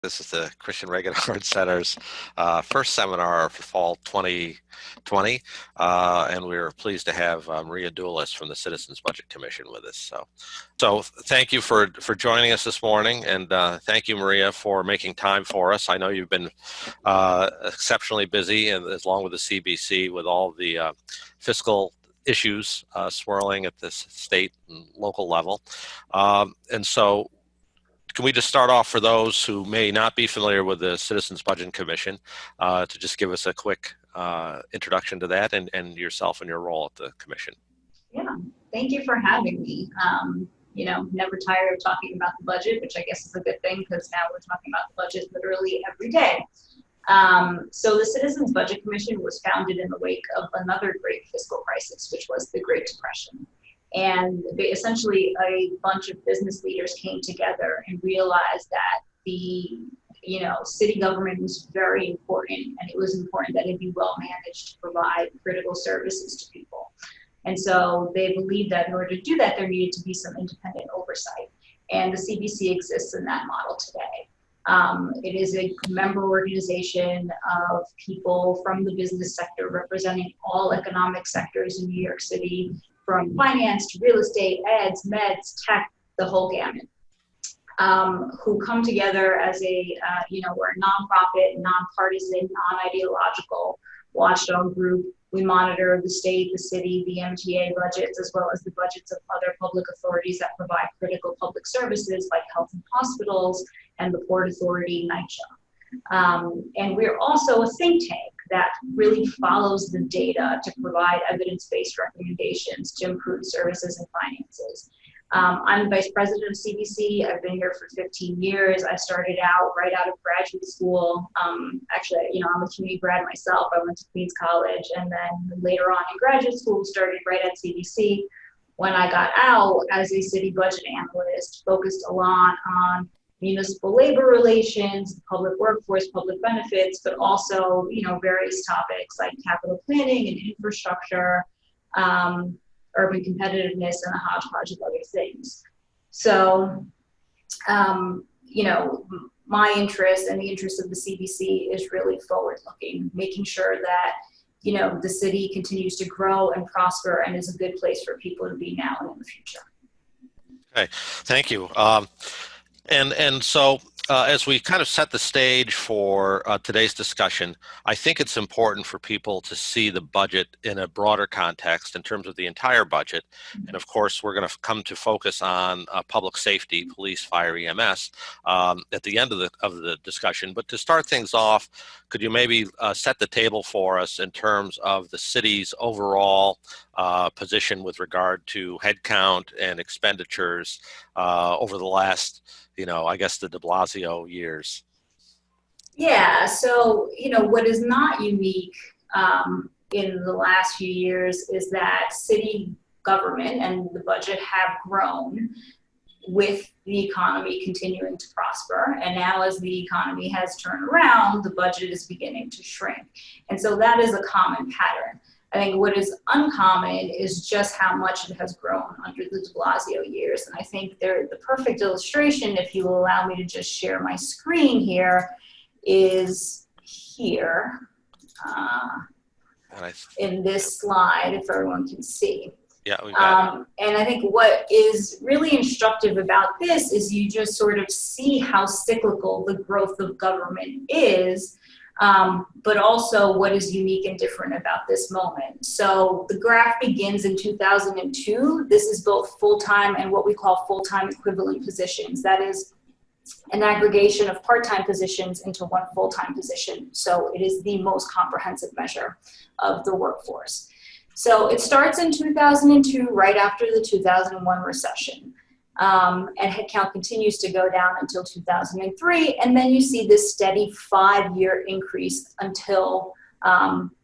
This is the Christian Regenhard Center's first seminar for fall 2020, and we're pleased to have Maria Doulis from the Citizens Budget Commission with us. So thank you for joining us this morning, and thank you, Maria, for making time for us. I know you've been exceptionally busy, and along with the CBC, with all the fiscal issues swirling at the state and local level, and so. Can we just start off for those who may not be familiar with the Citizens Budget Commission to just give us a quick introduction to that and yourself and your role at the commission? Yeah, thank you for having me. Never tired of talking about the budget, which I guess is a good thing because now we're talking about the budget literally every day. So the Citizens Budget Commission was founded in the wake of another great fiscal crisis, which was the Great Depression. And essentially a bunch of business leaders came together and realized that the city government was very important, and it was important that it be well managed to provide critical services to people. And so they believed that in order to do that, there needed to be some independent oversight. And the CBC exists in that model today. It is a member organization of people from the business sector representing all economic sectors in New York City, from finance to real estate, eds, meds, tech, the whole gamut, who come together as we're a nonprofit, nonpartisan, non-ideological watchdog group. We monitor the state, the city, the MTA budgets, as well as the budgets of other public authorities that provide critical public services like health and hospitals and the Port Authority, NYC. And we're also a think tank that really follows the data to provide evidence-based recommendations to improve services and finances. I'm the vice president of CBC. I've been here for 15 years. I started out right out of graduate school. I'm a CUNY grad myself. I went to Queens College, and then later on in graduate school, started right at CBC. When I got out as a city budget analyst, focused a lot on municipal labor relations, public workforce, public benefits, but also, various topics like capital planning and infrastructure, urban competitiveness, and a hodgepodge of other things. So, my interest and the interest of the CBC is really forward-looking, making sure that, the city continues to grow and prosper and is a good place for people to be now and in the future. Okay, thank you. And so as we kind of set the stage for today's discussion, I think it's important for people to see the budget in a broader context in terms of the entire budget. And of course, we're going to come to focus on public safety, police, fire, EMS at the end of the discussion. But to start things off, could you maybe set the table for us in terms of the city's overall position with regard to headcount and expenditures over the last I guess the de Blasio years? Yeah, so, what is not unique in the last few years is that city government and the budget have grown with the economy continuing to prosper. And now as the economy has turned around, the budget is beginning to shrink. And so that is a common pattern. I think what is uncommon is just how much it has grown under the de Blasio years. And I think the perfect illustration, if you will allow me to just share my screen here, is here in this slide, if everyone can see. Yeah, we got it. And I think what is really instructive about this is you just sort of see how cyclical the growth of government is, but also what is unique and different about this moment. So the graph begins in 2002. This is both full-time and what we call full-time equivalent positions. That is an aggregation of part-time positions into one full-time position. So it is the most comprehensive measure of the workforce. So it starts in 2002, right after the 2001 recession. And headcount continues to go down until 2003. And then you see this steady 5-year increase until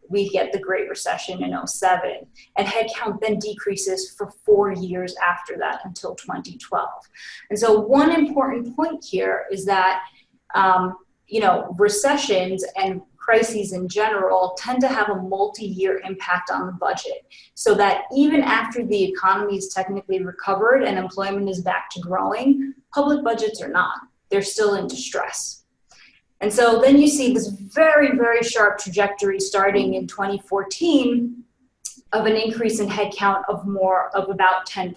we get the Great Recession in 2007. And headcount then decreases for 4 years after that until 2012. And so one important point here is that, recessions and crises in general tend to have a multi-year impact on the budget, so that even after the economy is technically recovered and employment is back to growing, public budgets are not. They're still in distress. And so then you see this very, very sharp trajectory starting in 2014 of an increase in headcount of about 10%,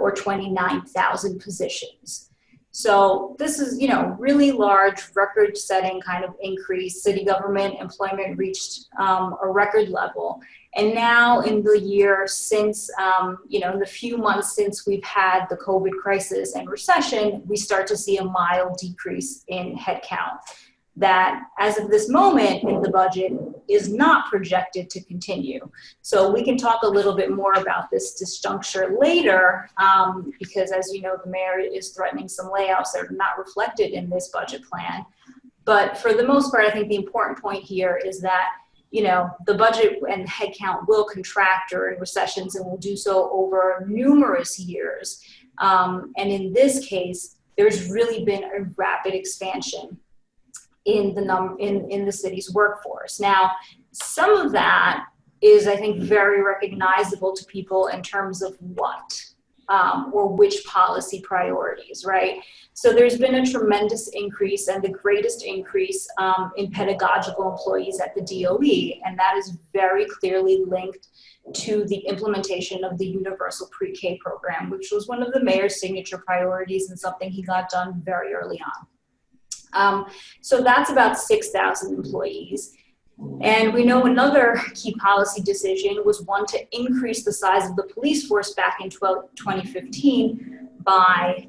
or 29,000 positions. So this is, really large, record-setting kind of increase. City government employment reached a record level. And now in the year since, in the few months since we've had the COVID crisis and recession, we start to see a mild decrease in headcount that, as of this moment in the budget, is not projected to continue. So we can talk a little bit more about this disjuncture later, because as you know, the mayor is threatening some layoffs that are not reflected in this budget plan. But for the most part, I think the important point here is that the budget and headcount will contract during recessions and will do so over numerous years. And in this case, there's really been a rapid expansion in the city's workforce. Now, some of that is, I think, very recognizable to people in terms of what or which policy priorities, right? So there's been a tremendous increase, and the greatest increase in pedagogical employees at the DOE, and that is very clearly linked to the implementation of the universal pre-K program, which was one of the mayor's signature priorities and something he got done very early on. So that's about 6,000 employees. And we know another key policy decision was one to increase the size of the police force back in 2015 by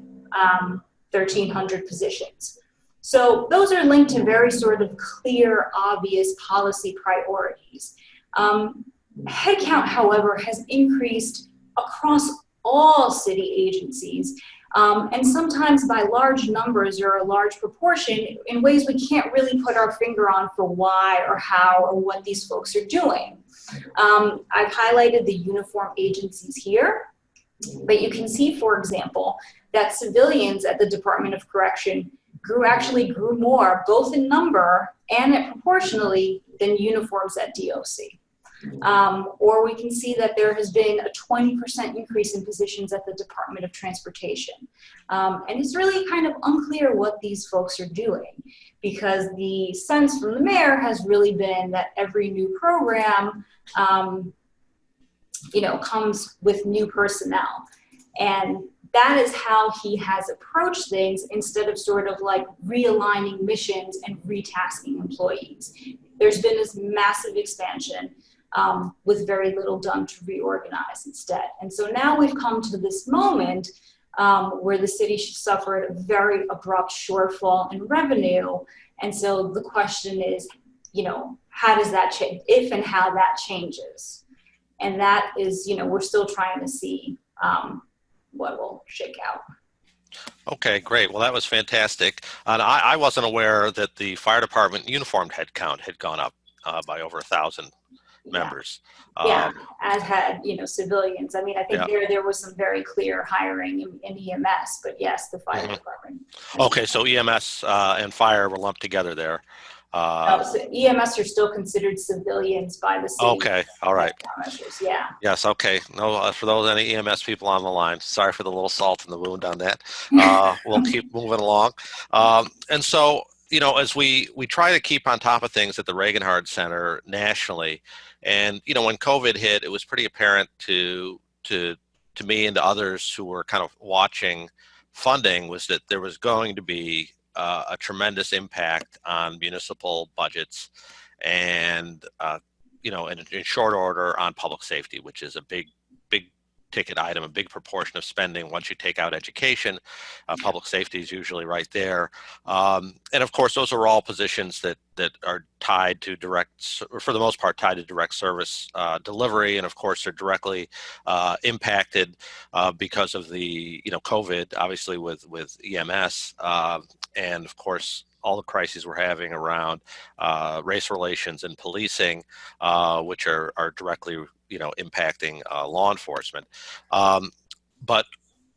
1,300 positions. So those are linked to very sort of clear, obvious policy priorities. Headcount, however, has increased across all city agencies, and sometimes by large numbers or a large proportion in ways we can't really put our finger on for why or how or what these folks are doing. I've highlighted the uniform agencies here, but you can see, for example, that civilians at the Department of Correction grew more, both in number and proportionally, than uniforms at DOC. Or we can see that there has been a 20% increase in positions at the Department of Transportation. And it's really kind of unclear what these folks are doing, because the sense from the mayor has really been that every new program, comes with new personnel. And that is how he has approached things, instead of sort of like realigning missions and retasking employees. There's been this massive expansion with very little done to reorganize instead. And so now we've come to this moment where the city suffered a very abrupt shortfall in revenue. And so the question is, how does that change, if and how that changes? And that is, we're still trying to see what will shake out. Okay, great. Well, that was fantastic. And I wasn't aware that the fire department uniformed headcount had gone up by over 1,000 members. As had, civilians. I mean, I think there was some very clear hiring in EMS, but yes, the fire department. Okay, so EMS and fire were lumped together there. So EMS are still considered civilians by the city. Okay, all right. Yeah. Yes, okay. No, for those any EMS people on the line, sorry for the little salt in the wound on that. We'll keep moving along. And so, as we try to keep on top of things at the Regenhard Center nationally, and when COVID hit, it was pretty apparent to me and to others who were kind of watching funding, was that there was going to be a tremendous impact on municipal budgets, and in short order on public safety, which is a big ticket item, a big proportion of spending. Once you take out education, public safety is usually right there. And of course, those are all positions that are tied to for the most part, tied to direct service delivery. And of course, they're directly impacted because of the, COVID, obviously with EMS. And of course, all the crises we're having around race relations and policing, which are directly impacting law enforcement. But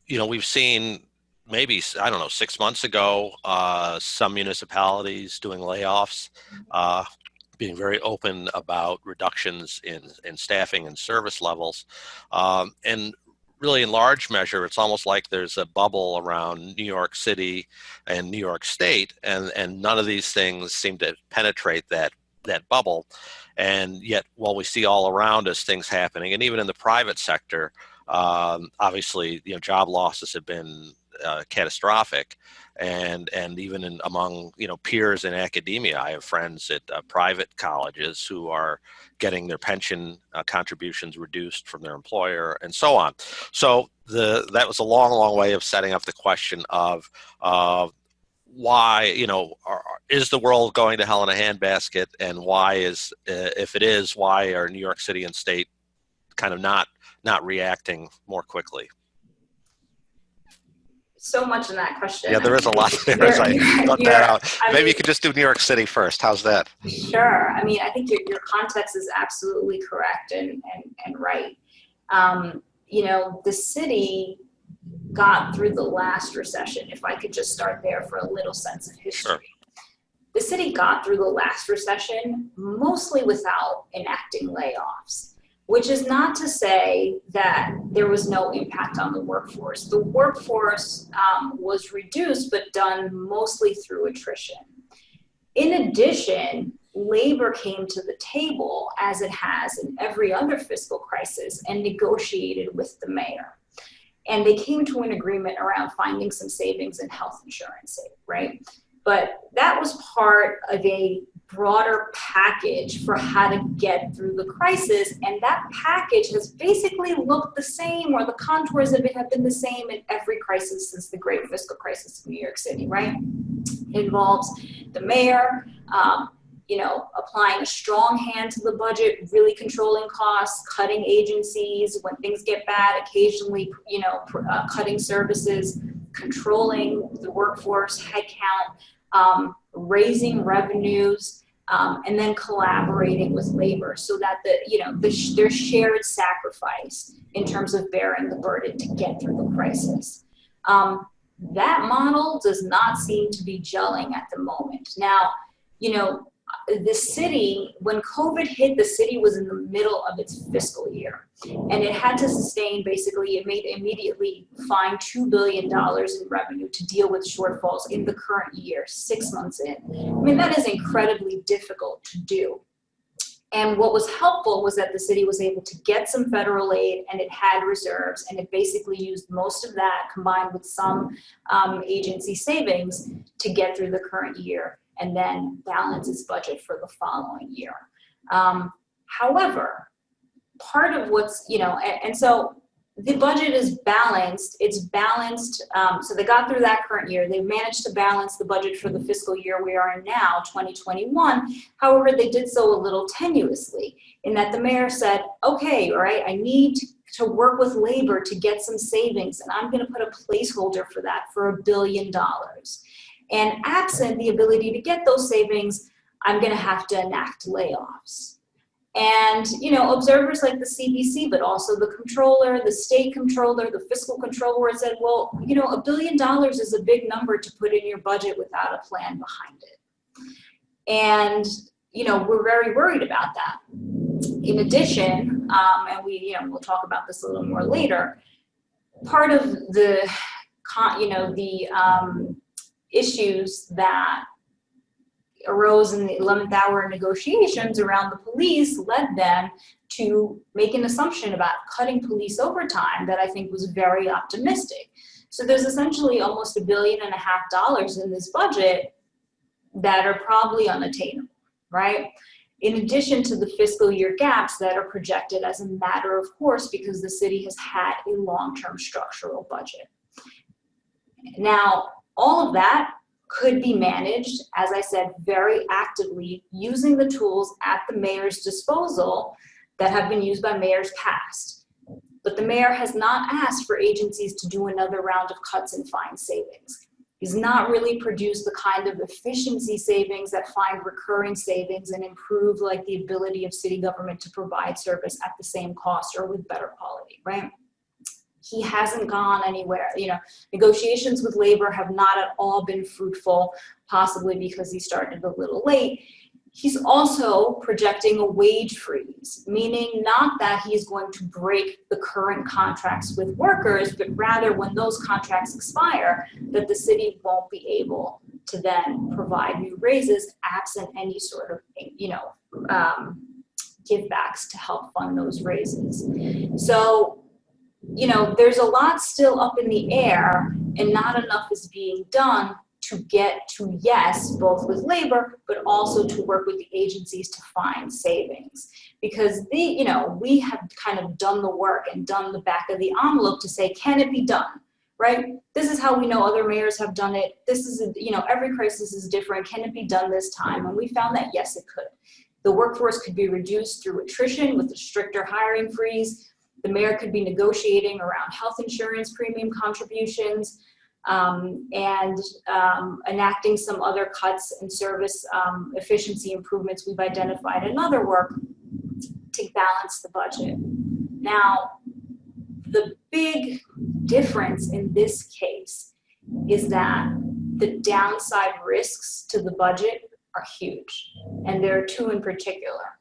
we've seen maybe, 6 months ago, some municipalities doing layoffs, being very open about reductions in staffing and service levels. And really in large measure, it's almost like there's a bubble around New York City and New York State, and none of these things seem to penetrate that bubble. And yet, while we see all around us things happening, and even in the private sector, obviously, job losses have been catastrophic, and even among peers in academia. I have friends at private colleges who are getting their pension contributions reduced from their employer, and so on. So that was a long way of setting up the question of why, is the world going to hell in a handbasket, and why is, if it is, why are New York City and state kind of not reacting more quickly? So much in that question. Yeah, there is a lot there. As I got that out. Maybe you could just do New York City first. How's that? Sure. I mean, I think your context is absolutely correct and right. The city got through the last recession, if I could just start there for a little sense of history. Sure. The city got through the last recession mostly without enacting layoffs, which is not to say that there was no impact on the workforce. The workforce was reduced, but done mostly through attrition. In addition, labor came to the table, as it has in every other fiscal crisis, and negotiated with the mayor. And they came to an agreement around finding some savings in health insurance, right? But that was part of a broader package for how to get through the crisis. And that package has basically looked the same, or the contours of it have been the same in every crisis since the great fiscal crisis in New York City, right? It involves the mayor, applying a strong hand to the budget, really controlling costs, cutting agencies when things get bad, occasionally, cutting services, controlling the workforce headcount, raising revenues, and then collaborating with labor so that there's shared sacrifice in terms of bearing the burden to get through the crisis. That model does not seem to be gelling at the moment. Now, the city, when COVID hit, the city was in the middle of its fiscal year, and it had to sustain, basically, it made immediately find $2 billion in revenue to deal with shortfalls in the current year, 6 months in. I mean, that is incredibly difficult to do. And what was helpful was that the city was able to get some federal aid, and it had reserves, and it basically used most of that combined with some agency savings to get through the current year and then balance its budget for the following year. However, part of what's, and so the budget is balanced. It's balanced. So they got through that current year. They managed to balance the budget for the fiscal year we are in now, 2021. However, they did so a little tenuously in that the mayor said, okay, all right, I need to work with labor to get some savings, and I'm going to put a placeholder for that for $1 billion. And absent the ability to get those savings, I'm going to have to enact layoffs. And, observers like the CBC, but also the comptroller, the state comptroller, the fiscal controller said, well, $1 billion is a big number to put in your budget without a plan behind it. And, we're very worried about that. In addition, and we'll talk about this a little more later, part of the, issues that arose in the 11th hour negotiations around the police led them to make an assumption about cutting police overtime that I think was very optimistic. So there's essentially almost $1.5 billion in this budget that are probably unattainable, right? In addition to the fiscal year gaps that are projected as a matter of course because the city has had a long-term structural budget. Now, all of that could be managed, as I said, very actively using the tools at the mayor's disposal that have been used by mayors past. But the mayor has not asked for agencies to do another round of cuts and fine savings. He's not really produced the kind of efficiency savings that find recurring savings and improve the ability of city government to provide service at the same cost or with better quality, right? He hasn't gone anywhere. Negotiations with labor have not at all been fruitful, possibly because he started a little late. He's also projecting a wage freeze, meaning not that he's going to break the current contracts with workers, but rather when those contracts expire, that the city won't be able to then provide new raises absent any sort of, give backs to help fund those raises. So, there's a lot still up in the air and not enough is being done to get to yes, both with labor, but also to work with the agencies to find savings. Because we have kind of done the work and done the back of the envelope to say, can it be done, right? This is how we know other mayors have done it. This is, every crisis is different. Can it be done this time? And we found that yes, it could. The workforce could be reduced through attrition with a stricter hiring freeze. The mayor could be negotiating around health insurance premium contributions, and enacting some other cuts and service efficiency improvements we've identified in other work to balance the budget. Now, the big difference in this case is that the downside risks to the budget are huge, and there are two in particular.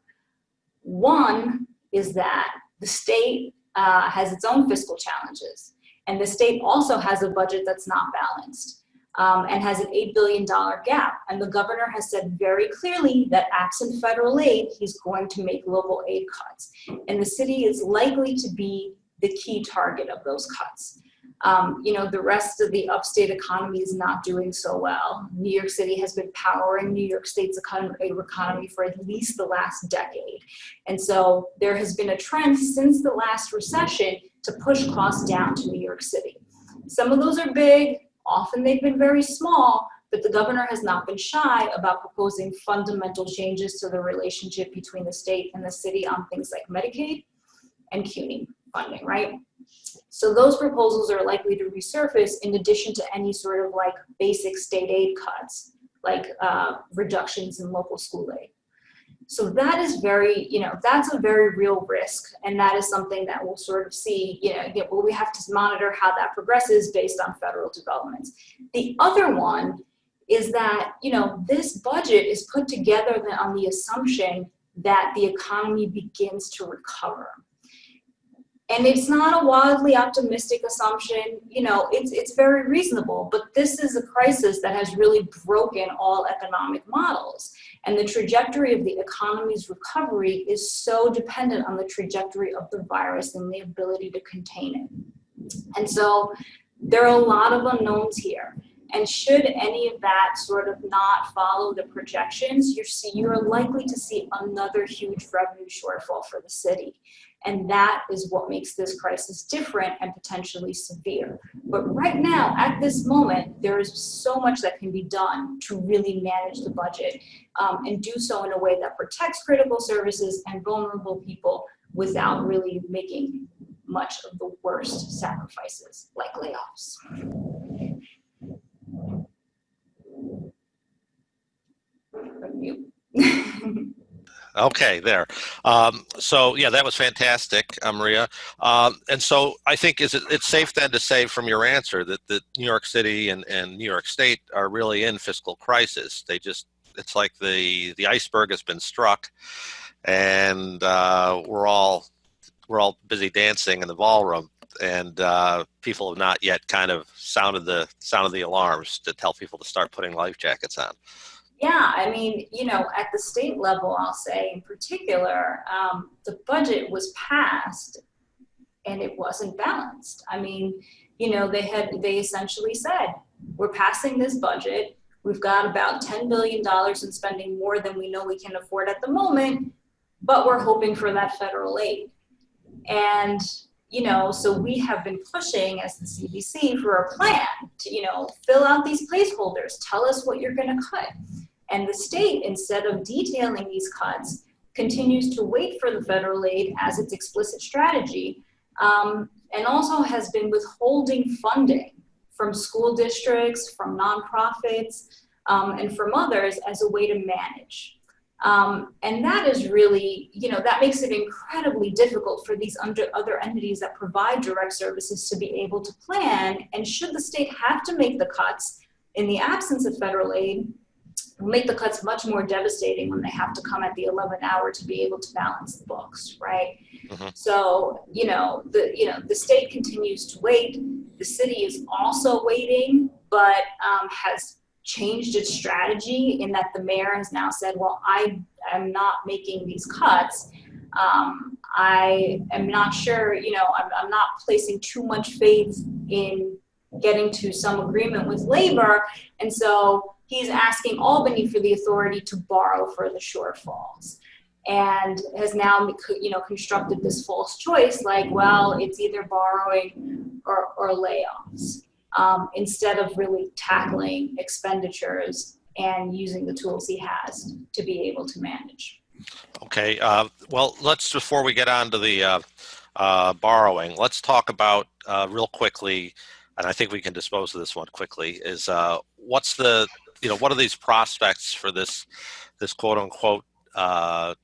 One is that the state has its own fiscal challenges. And the state also has a budget that's not balanced and has an $8 billion gap. And the governor has said very clearly that absent federal aid, he's going to make local aid cuts. And the city is likely to be the key target of those cuts. The rest of the upstate economy is not doing so well. New York City has been powering New York State's economy for at least the last decade. And so there has been a trend since the last recession to push costs down to New York City. Some of those are big, often they've been very small, but the governor has not been shy about proposing fundamental changes to the relationship between the state and the city on things like Medicaid and CUNY funding, right? So those proposals are likely to resurface in addition to any sort of like basic state aid cuts, like reductions in local school aid. So that is that's a very real risk. And that is something that we'll sort of see, we have to monitor how that progresses based on federal developments. The other one is that, this budget is put together on the assumption that the economy begins to recover. And it's not a wildly optimistic assumption, it's very reasonable, but this is a crisis that has really broken all economic models. And the trajectory of the economy's recovery is so dependent on the trajectory of the virus and the ability to contain it. And so there are a lot of unknowns here. And should any of that sort of not follow the projections, you're likely to see another huge revenue shortfall for the city. And that is what makes this crisis different and potentially severe. But right now, at this moment, there is so much that can be done to really manage the budget and do so in a way that protects critical services and vulnerable people without really making much of the worst sacrifices, like layoffs. Mute. Okay, there. So yeah, that was fantastic, Maria. And so I think it's safe then to say from your answer that New York City and New York State are really in fiscal crisis. It's like the iceberg has been struck, and we're all busy dancing in the ballroom, and people have not yet kind of sounded the alarms to tell people to start putting life jackets on. Yeah, I mean, at the state level, I'll say in particular, the budget was passed and it wasn't balanced. I mean, they essentially said, we're passing this budget. We've got about $10 billion in spending more than we know we can afford at the moment, but we're hoping for that federal aid. And so we have been pushing as the CDC for a plan to, fill out these placeholders, tell us what you're going to cut. And the state, instead of detailing these cuts, continues to wait for the federal aid as its explicit strategy, and also has been withholding funding from school districts, from nonprofits, and from others as a way to manage. And that is really, that makes it incredibly difficult for these other entities that provide direct services to be able to plan. And should the state have to make the cuts in the absence of federal aid, will make the cuts much more devastating when they have to come at the 11th hour to be able to balance the books, right? Mhm. So, the state continues to wait. The city is also waiting, but has changed its strategy in that the mayor has now said, well, I am not making these cuts. I am not sure, I'm not placing too much faith in getting to some agreement with labor. And so he's asking Albany for the authority to borrow for the shortfalls, and has now, constructed this false choice, like, well, it's either borrowing or layoffs, instead of really tackling expenditures and using the tools he has to be able to manage. Okay. Well, before we get on to the borrowing, let's talk about real quickly, and I think we can dispose of this one quickly, is what are these prospects for this quote unquote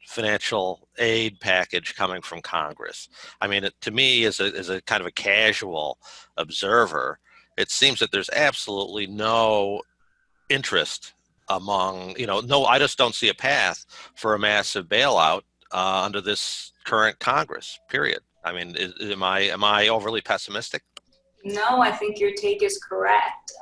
financial aid package coming from Congress? I mean, to me, as a kind of a casual observer, it seems that there's absolutely no interest among, I just don't see a path for a massive bailout under this current Congress, period. I mean, am I overly pessimistic? No, I think your take is correct.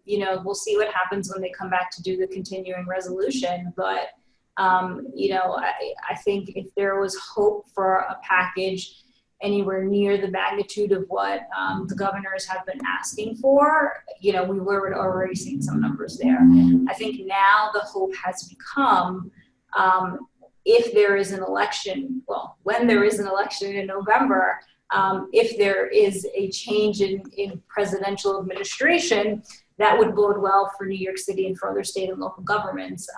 We'll see what happens when they come back to do the continuing resolution. But, I think if there was hope for a package anywhere near the magnitude of what the governors have been asking for, we were already seeing some numbers there. I think now the hope has become, if there is an election, when there is an election in November, if there is a change in presidential administration, that would bode well for New York City and for other state and local governments.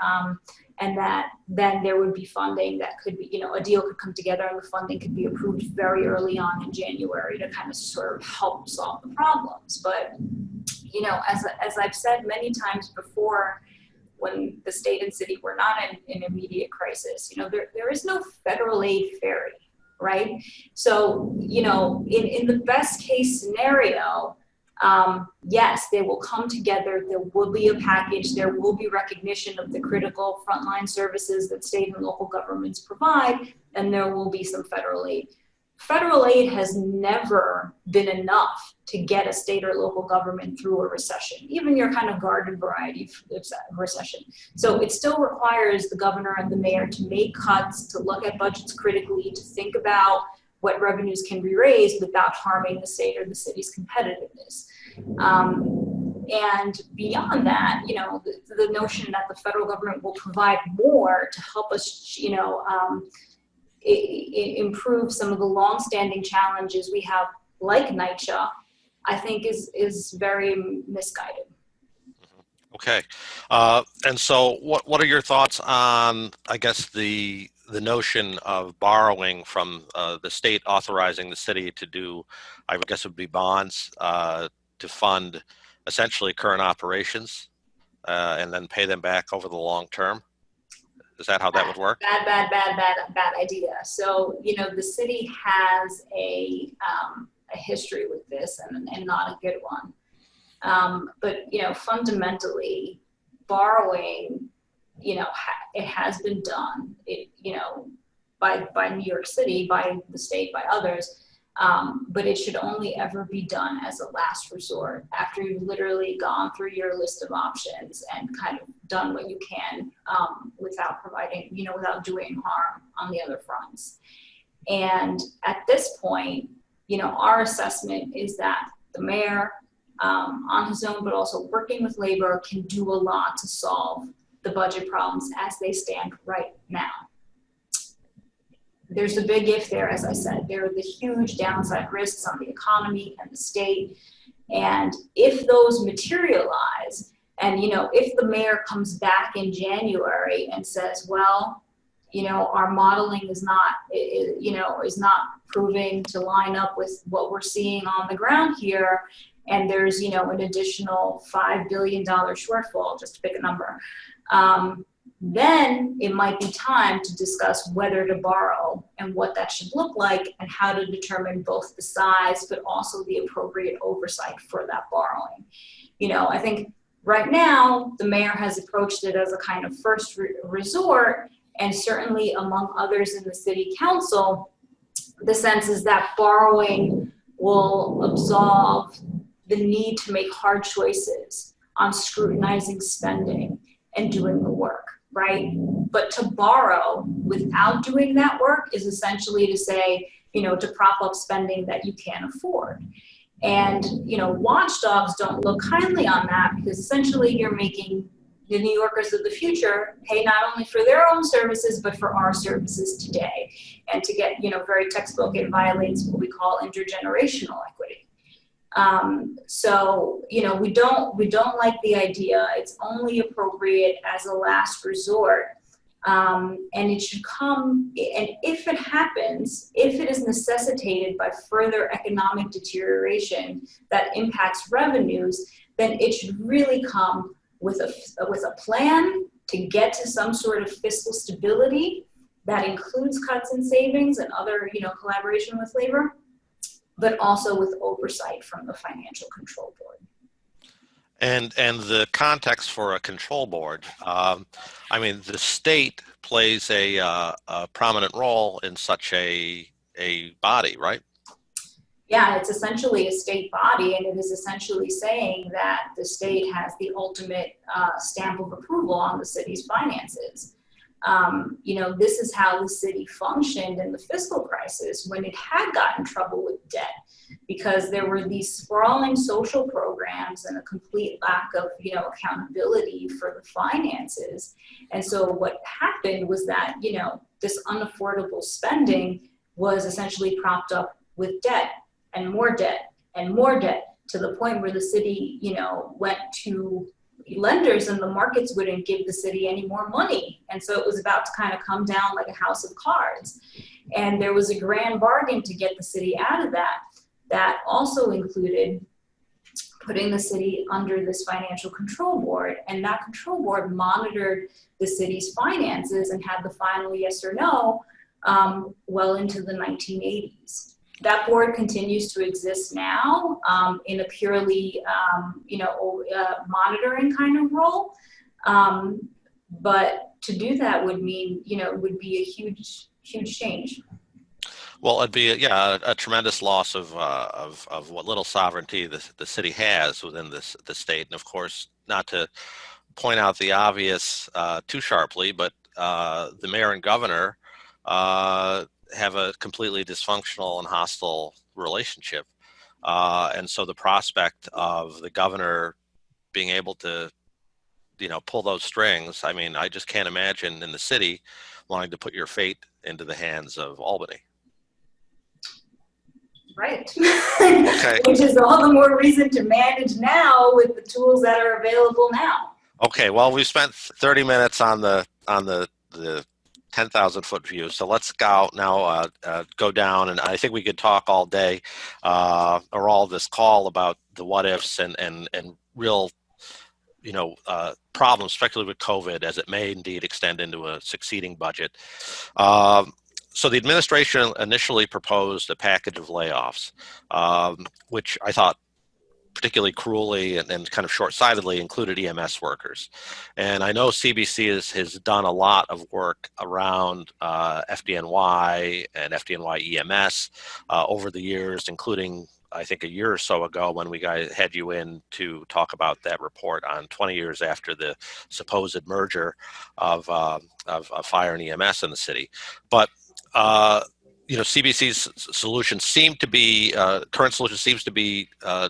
And that then there would be funding that could be, a deal could come together and the funding could be approved very early on in January to kind of sort of help solve the problems. But, as I've said many times before, when the state and city were not in immediate crisis, there is no federal aid ferry, right? So, in the best case scenario, yes, they will come together. There will be a package. There will be recognition of the critical frontline services that state and local governments provide, and there will be some federal aid. Federal aid has never been enough to get a state or local government through a recession, even your kind of garden variety recession. So it still requires the governor and the mayor to make cuts, to look at budgets critically, to think about what revenues can be raised without harming the state or the city's competitiveness. And beyond that, the notion that the federal government will provide more to help us, improve some of the longstanding challenges we have, like NYCHA, I think is very misguided. Okay. And so what are your thoughts on, I guess, the notion of borrowing from the state authorizing the city to do, I guess it would be bonds, to fund essentially current operations and then pay them back over the long term? Is that how that would work? Bad idea. So, the city has a history with this and not a good one. But, fundamentally, borrowing, it has been done, by New York City, by the state, by others. But it should only ever be done as a last resort after you've literally gone through your list of options and kind of done what you can without providing, without doing harm on the other fronts. And at this point, our assessment is that the mayor, on his own, but also working with labor, can do a lot to solve the budget problems as they stand right now. There's a big if there, as I said. There are the huge downside risks on the economy and the state. And if those materialize, and, if the mayor comes back in January and says, well, our modeling is not proving to line up with what we're seeing on the ground here, and there's, an additional $5 billion shortfall, just to pick a number, then it might be time to discuss whether to borrow and what that should look like and how to determine both the size but also the appropriate oversight for that borrowing. I think Right now, the mayor has approached it as a kind of first resort, and certainly among others in the city council, the sense is that borrowing will absolve the need to make hard choices on scrutinizing spending and doing the work, right? But to borrow without doing that work is essentially to say, to prop up spending that you can't afford. And, watchdogs don't look kindly on that, because essentially you're making the New Yorkers of the future pay not only for their own services, but for our services today. And to get, very textbook, it violates what we call intergenerational equity. So, we don't like the idea. It's only appropriate as a last resort. And it should come, and if it happens, if it is necessitated by further economic deterioration that impacts revenues, then it should really come with a plan to get to some sort of fiscal stability that includes cuts and savings and other, collaboration with labor, but also with oversight from the Financial Control Board. And the context for a control board, the state plays a prominent role in such a body, right? Yeah, it's essentially a state body, and it is essentially saying that the state has the ultimate stamp of approval on the city's finances. This is how the city functioned in the fiscal crisis when it had gotten in trouble with debt, because there were these sprawling social programs and a complete lack of, accountability for the finances. And so what happened was that, this unaffordable spending was essentially propped up with debt and more debt and more debt, to the point where the city, went to lenders and the markets wouldn't give the city any more money. And so it was about to kind of come down like a house of cards. And there was a grand bargain to get the city out of that. That also included putting the city under this financial control board. And that control board monitored the city's finances and had the final yes or no well into the 1980s. That board continues to exist now in a purely, monitoring kind of role. But to do that would mean, would be a huge change. Well, it'd be a tremendous loss of what little sovereignty the city has within the state, and of course, not to point out the obvious too sharply, but the mayor and governor have a completely dysfunctional and hostile relationship, and so the prospect of the governor being able to, pull those strings. I just can't imagine in the city wanting to put your fate into the hands of Albany. Right. Okay. Which is all the more reason to manage now with the tools that are available now. Okay. Well, we've spent 30 minutes on the 10,000 foot view. So let's go now, go down, and I think we could talk all day or all this call about the what ifs and real, problems, especially with COVID, as it may indeed extend into a succeeding budget. So the administration initially proposed a package of layoffs, which I thought particularly cruelly and kind of short-sightedly included EMS workers. And I know CBC has done a lot of work around FDNY and FDNY EMS over the years, including I think a year or so ago when we had you in to talk about that report on 20 years after the supposed merger of fire and EMS in the city. But CBC's solution seemed to be current solution seems to be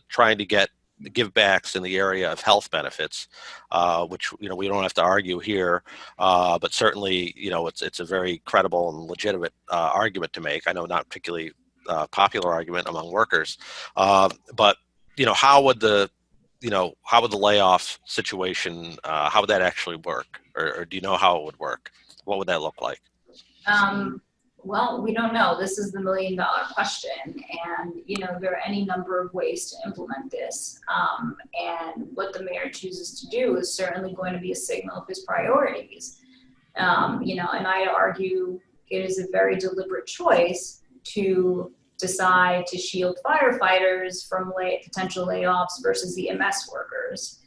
trying to get give backs in the area of health benefits, which we don't have to argue here, but certainly it's a very credible and legitimate argument to make. I know not particularly popular argument among workers, but how would the layoff situation how would that actually work, or do you know how it would work? What would that look like? Well, we don't know. This is the $1 million question. And, there are any number of ways to implement this. And what the mayor chooses to do is certainly going to be a signal of his priorities. And I argue it is a very deliberate choice to decide to shield firefighters from potential layoffs versus EMS workers.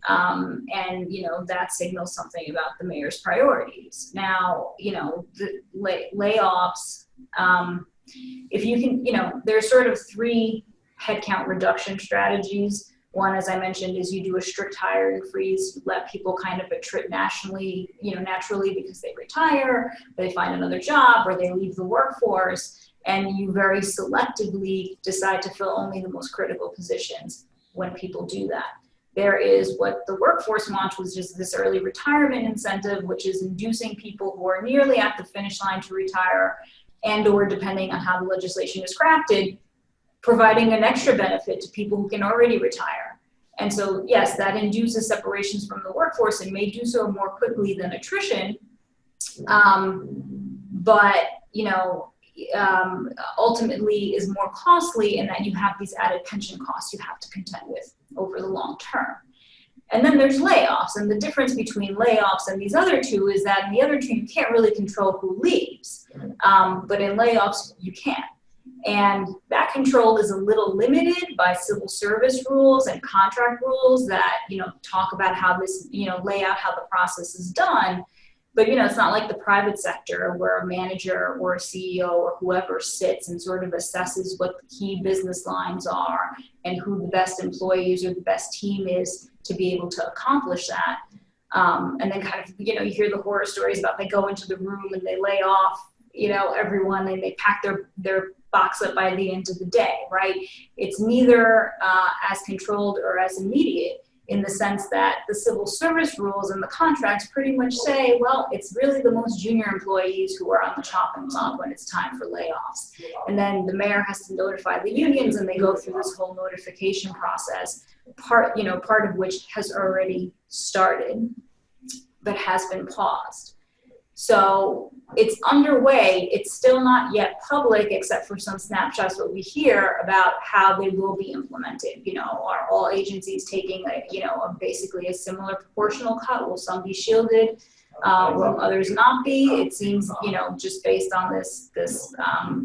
And, that signals something about the mayor's priorities. Now, the layoffs, if you can, there's sort of three headcount reduction strategies. One, as I mentioned, is you do a strict hiring freeze. You let people kind of attrit naturally because they retire, they find another job, or they leave the workforce, and you very selectively decide to fill only the most critical positions when people do that. There is what the workforce wants, was just this early retirement incentive, which is inducing people who are nearly at the finish line to retire, and or depending on how the legislation is crafted, providing an extra benefit to people who can already retire. And so, yes, that induces separations from the workforce and may do so more quickly than attrition. But, ultimately is more costly in that you have these added pension costs you have to contend with over the long term. And then there's layoffs, and the difference between layoffs and these other two is that in the other two, you can't really control who leaves, but in layoffs, you can. And that control is a little limited by civil service rules and contract rules that, talk about how this, lay out how the process is done. But, it's not like the private sector where a manager or a CEO or whoever sits and sort of assesses what the key business lines are and who the best employees or the best team is to be able to accomplish that. And then kind of, you hear the horror stories about they go into the room and they lay off, everyone, and they pack their box up by the end of the day, right? It's neither as controlled or as immediate, in the sense that the civil service rules and the contracts pretty much say, well, it's really the most junior employees who are on the chopping block when it's time for layoffs. And then the mayor has to notify the unions, and they go through this whole notification process, part of which has already started, but has been paused. So it's underway. It's still not yet public, except for some snapshots what we hear about how they will be implemented. Are all agencies taking basically a similar proportional cut? Will some be shielded? Will others not be? It seems, just based on this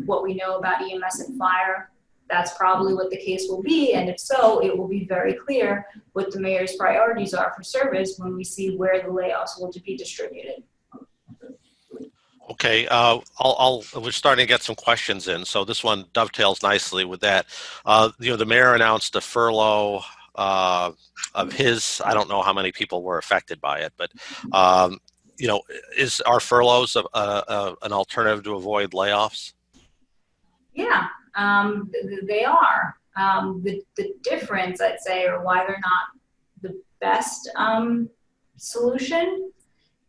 what we know about EMS and fire, that's probably what the case will be. And if so, it will be very clear what the mayor's priorities are for service when we see where the layoffs will be distributed. Okay, we're starting to get some questions in, so this one dovetails nicely with that. The mayor announced a furlough of his. I don't know how many people were affected by it, but are furloughs an alternative to avoid layoffs? Yeah, they are. The difference, I'd say, or why they're not the best solution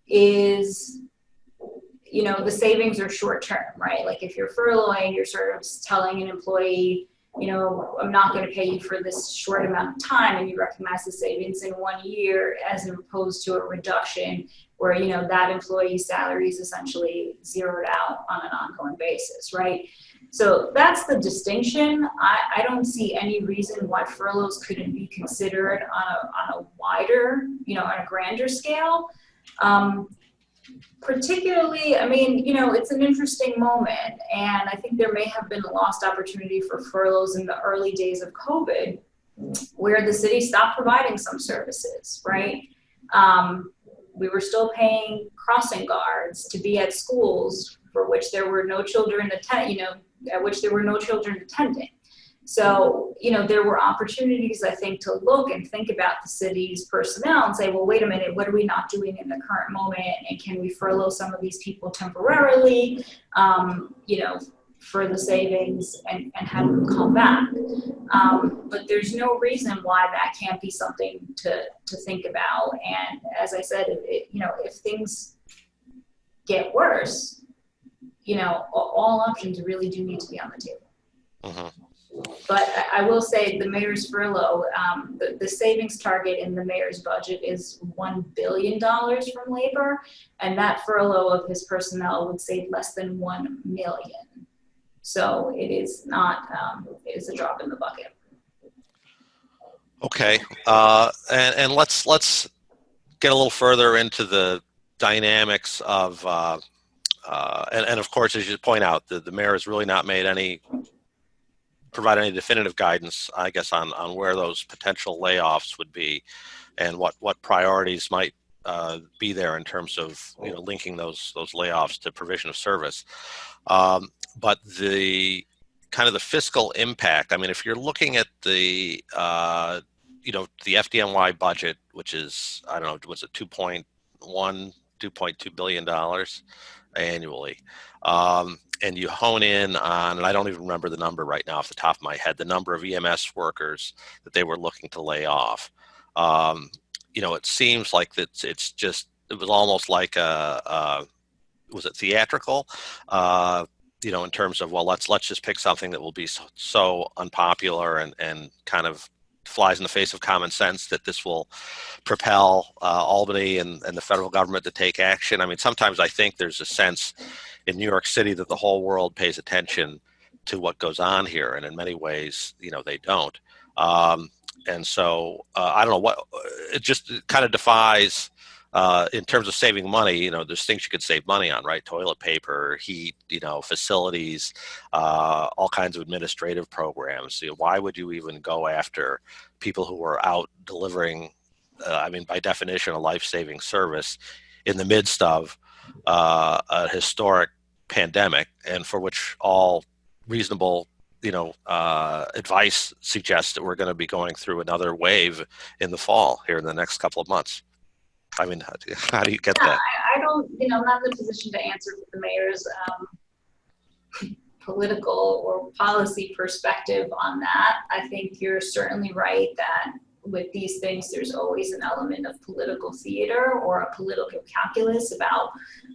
is, the savings are short term, right? Like if you're furloughing, you're sort of telling an employee, I'm not going to pay you for this short amount of time, and you recognize the savings in 1 year, as opposed to a reduction where, that employee's salary is essentially zeroed out on an ongoing basis, right? So that's the distinction. I don't see any reason why furloughs couldn't be considered on a wider, on a grander scale. Particularly, it's an interesting moment, and I think there may have been a lost opportunity for furloughs in the early days of COVID, where the city stopped providing some services, right? We were still paying crossing guards to be at schools for which there were no children attending. So, there were opportunities, I think, to look and think about the city's personnel and say, well, wait a minute, what are we not doing in the current moment? And can we furlough some of these people temporarily, for the savings and have them come back? But there's no reason why that can't be something to think about. And as I said, if things get worse, all options really do need to be on the table. Uh-huh. But I will say the mayor's furlough, the savings target in the mayor's budget is $1 billion from labor, and that furlough of his personnel would save less than $1 million. So it is not, it is a drop in the bucket. Okay, and let's get a little further into the dynamics of, and of course, as you point out, the mayor has really not made any provide any definitive guidance, I guess, on where those potential layoffs would be, and what priorities might be there in terms of linking those layoffs to provision of service. But the kind of the fiscal impact. I mean, if you're looking at the the FDNY budget, which is, I don't know, was it 2.2 billion dollars annually. And you hone in on, and I don't even remember the number right now off the top of my head, the number of EMS workers that they were looking to lay off. It seems like it was almost like was it theatrical? In terms of, well, let's just pick something that will be so unpopular and kind of flies in the face of common sense that this will propel Albany and the federal government to take action. I mean, sometimes I think there's a sense in New York City that the whole world pays attention to what goes on here, and in many ways, they don't. And so I don't know what it just kind of defies. In terms of saving money, there's things you could save money on, right? Toilet paper, heat, facilities, all kinds of administrative programs. Why would you even go after people who are out delivering, by definition, a life-saving service in the midst of a historic pandemic, and for which all reasonable advice suggests that we're going to be going through another wave in the fall here in the next couple of months. I mean, how do you get that? I don't, I'm not in a position to answer for the mayor's political or policy perspective on that. I think you're certainly right that with these things, there's always an element of political theater or a political calculus about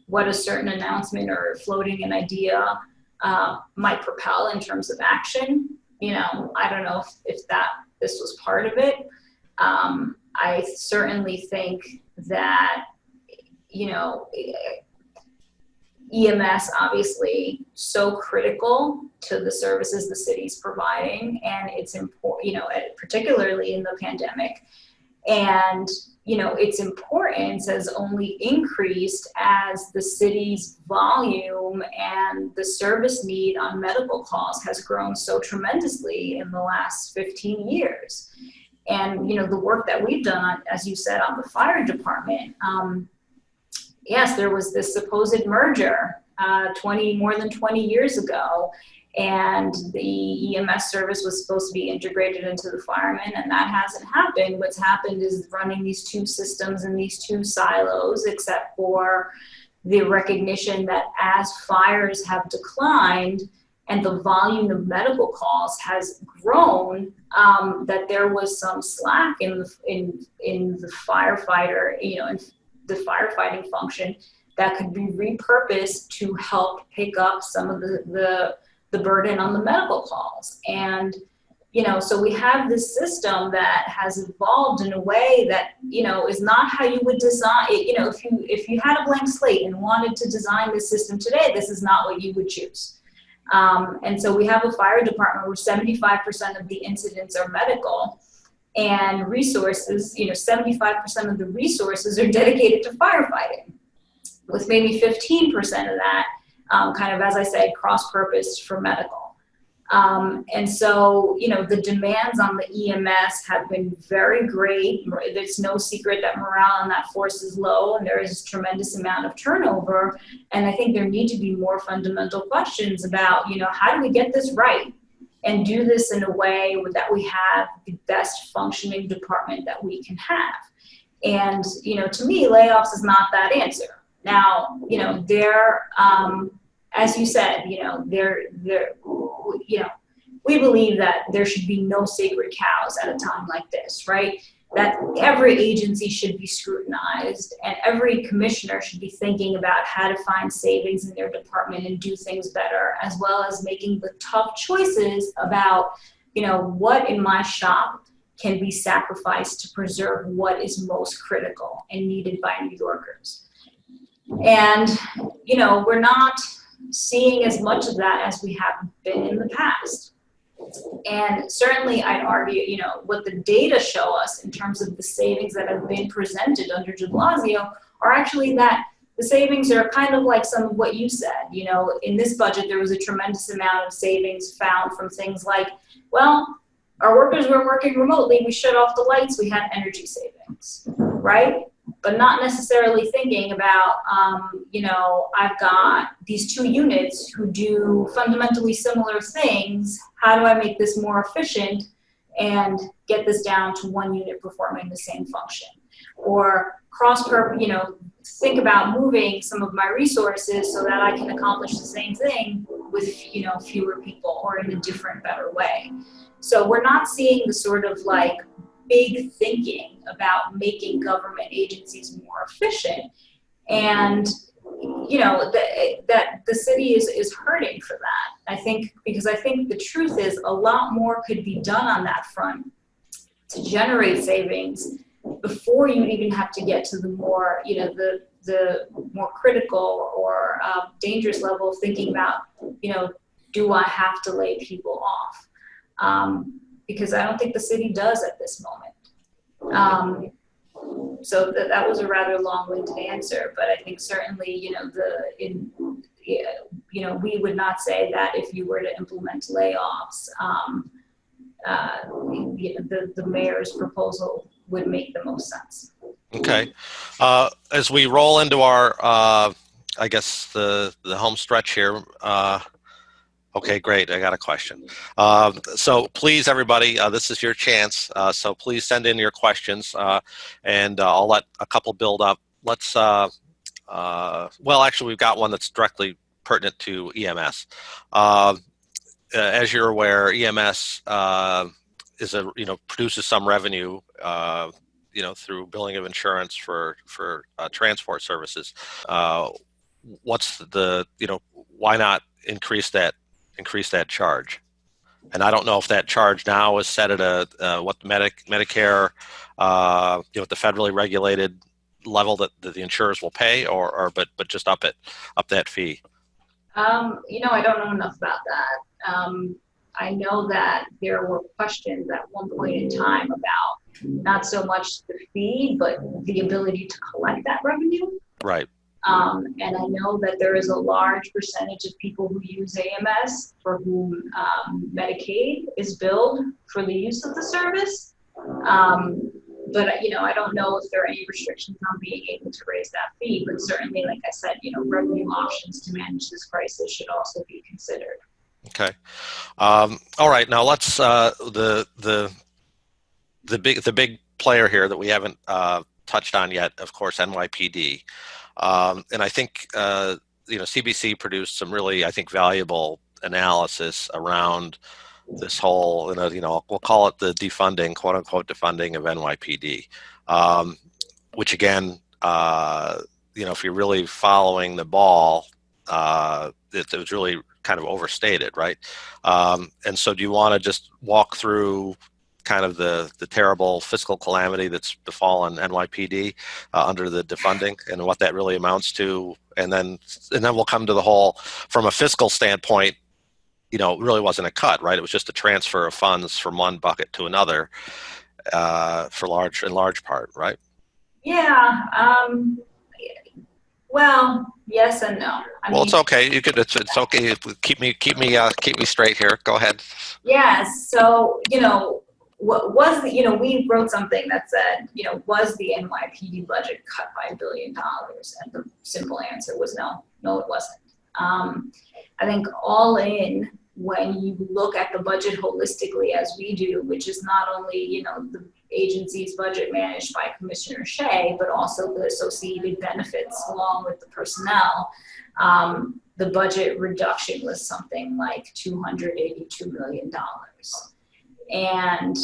what a certain announcement or floating an idea might propel in terms of action. I don't know if this was part of it. I certainly think that, EMS obviously so critical to the services the city's providing, and it's important, particularly in the pandemic. And, its importance has only increased as the city's volume and the service need on medical calls has grown so tremendously in the last 15 years. And, the work that we've done, as you said, on the fire department, yes, there was this supposed merger more than 20 years ago, and the EMS service was supposed to be integrated into the firemen, and that hasn't happened. What's happened is running these two systems in these two silos, except for the recognition that as fires have declined, and the volume of medical calls has grown, that there was some slack in the firefighter, in the firefighting function that could be repurposed to help pick up some of the burden on the medical calls. And, so we have this system that has evolved in a way that, is not how you would design it. If you had a blank slate and wanted to design this system today, this is not what you would choose. And so we have a fire department where 75% of the incidents are medical, and resources, 75% of the resources are dedicated to firefighting, with maybe 15% of that kind of, as I said, cross-purposed for medical. And so, the demands on the EMS have been very great. It's no secret that morale on that force is low, and there is a tremendous amount of turnover. And I think there need to be more fundamental questions about, how do we get this right and do this in a way that we have the best functioning department that we can have. And, to me, layoffs is not that answer. Now, as you said, we believe that there should be no sacred cows at a time like this, right? That every agency should be scrutinized, and every commissioner should be thinking about how to find savings in their department and do things better, as well as making the tough choices about, what in my shop can be sacrificed to preserve what is most critical and needed by New Yorkers. And, we're not seeing as much of that as we have been in the past. And certainly I'd argue, what the data show us in terms of the savings that have been presented under de Blasio are actually that the the savings are kind of like some of what you said. You know, in this budget, there was a tremendous amount of savings found from things like, well, our workers were working remotely, we shut off the lights, we had energy savings, right? But not necessarily thinking about, you know, I've got these two units who do fundamentally similar things. How do I make this more efficient and get this down to one unit performing the same function? Or you know, think about moving some of my resources so that I can accomplish the same thing with, you know, fewer people or in a different, better way. So we're not seeing the sort of like big thinking about making government agencies more efficient. And, you know, that the city is hurting for that. I think, because I think the truth is a lot more could be done on that front to generate savings before you even have to get to the more, you know, the more critical or dangerous level of thinking about, you know, do I have to lay people off? Because I don't think the city does at this moment. So that was a rather long-winded answer, but I think certainly, you know, you know, we would not say that if you were to implement layoffs, you know, the mayor's proposal would make the most sense. Okay. As we roll into our, I guess the home stretch here. Okay, great. I got a question. So please, everybody, this is your chance. So please send in your questions, and I'll let a couple build up. Let's, well, actually, we've got one that's directly pertinent to EMS. As you're aware, EMS is you know, produces some revenue, you know, through billing of insurance for transport services. What's the, you know, why not increase that charge? And I don't know if that charge now is set at what the Medicare, you know, the federally regulated level that the insurers will pay, but just up that fee. You know, I don't know enough about that. I know that there were questions at one point in time about not so much the fee, but the ability to collect that revenue. Right. And I know that there is a large percentage of people who use AMS for whom Medicaid is billed for the use of the service. But, you know, I don't know if there are any restrictions on being able to raise that fee, but certainly, like I said, you know, revenue options to manage this crisis should also be considered. Okay. All right. Now let's the big player here that we haven't touched on yet, of course, NYPD. And I think you know, CBC produced some really, I think, valuable analysis around this whole, you know, we'll call it the defunding, quote unquote, defunding of NYPD, which again, you know, if you're really following the ball, it was really kind of overstated, right? And so do you want to just walk through kind of the terrible fiscal calamity that's befallen NYPD under the defunding and what that really amounts to? And then we'll come to the whole, from a fiscal standpoint, you know, it really wasn't a cut, right? It was just a transfer of funds from one bucket to another in large part, right? Yeah. Well, yes and no. I mean, it's okay. You could. It's okay. Keep me straight here. Go ahead. Yes. So, you know, what was the, you know, we wrote something that said, you know, was the NYPD budget cut by $1 billion? And the simple answer was no. No, it wasn't. I think all in, when you look at the budget holistically as we do, which is not only, you know, the agency's budget managed by Commissioner Shea, but also the associated benefits along with the personnel, the budget reduction was something like $282 million. And